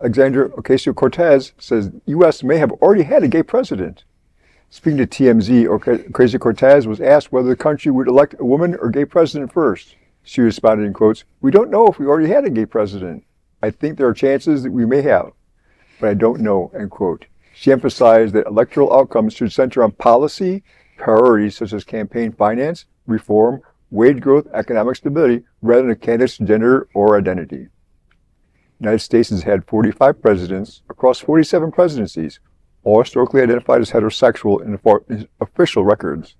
Alexandria Ocasio Cortez says the U.S. may have already had a gay president. Speaking to TMZ, Ocasio Cortez was asked whether the country would elect a woman or gay president first. She responded in quotes, "We don't know if we already had a gay president. I think there are chances that we may have, but I don't know," end quote. She emphasized that electoral outcomes should center on policy, priorities such as campaign finance, reform, wage growth, economic stability, rather than a candidate's gender or identity. The United States has had 45 presidents across 47 presidencies, all historically identified as heterosexual in official records.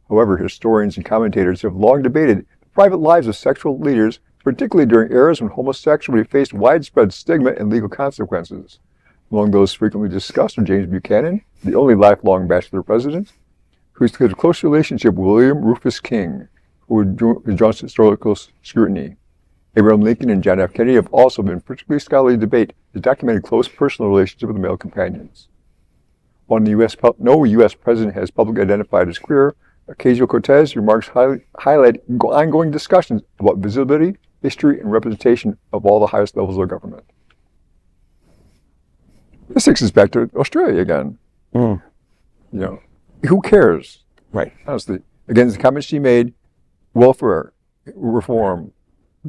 However, historians and commentators have long debated the private lives of sexual leaders, particularly during eras when homosexuality faced widespread stigma and legal consequences. Among those frequently discussed are James Buchanan, the only lifelong bachelor president, who had a close relationship with William Rufus King, who drawn historical scrutiny. Abraham Lincoln and John F. Kennedy have also been particularly scholarly debate that documented close personal relationship with male companions. While no U.S. president has publicly identified his queer, Ocasio-Cortez remarks highlight ongoing discussions about visibility, history, and representation of all the highest levels of government. This takes us back to Australia again. You know, who cares? Right. Honestly, again, the comments she made: welfare reform,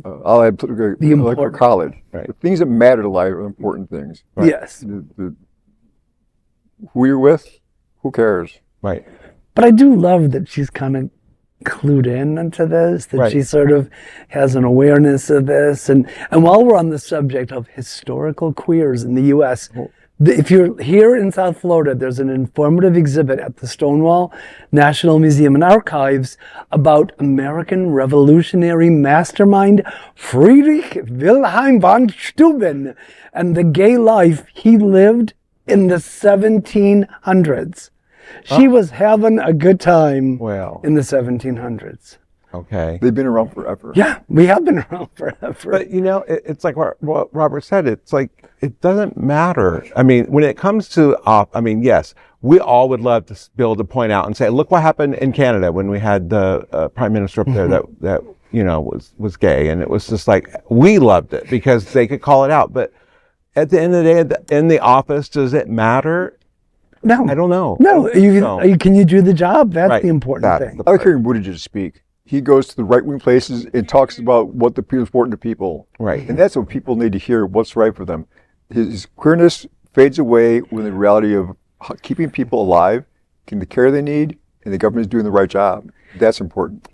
allied political electoral college. Right. The things that matter to life are important things. Right? Yes. Who you're with, who cares? Right. But I do love that she's kind of clued in into this, that she sort of has an awareness of this. And while we're on the subject of historical queers in the U.S., if you're here in South Florida, there's an informative exhibit at the Stonewall National Museum and Archives about American revolutionary mastermind Friedrich Wilhelm von Steuben and the gay life he lived in the 1700s. She was having a good time in the 1700s. Okay. They've been around forever. Yeah, we have been around forever. But, you know, it's like what Robert said. It's like, it doesn't matter. I mean, when it comes to, I mean, yes, we all would love to be able to point out and say, look what happened in Canada when we had the prime minister up there that you know, was gay. And it was just like, we loved it because they could call it out. But at the end of the day, in the office, does it matter? No. I don't know. No. Can you do the job? That's the important thing. I like hearing Buttigieg speak. He goes to the right-wing places and talks about what is important to people. Right. And that's what people need to hear, what's right for them. His queerness fades away when the reality of keeping people alive, getting the care they need, and the government is doing the right job. That's important.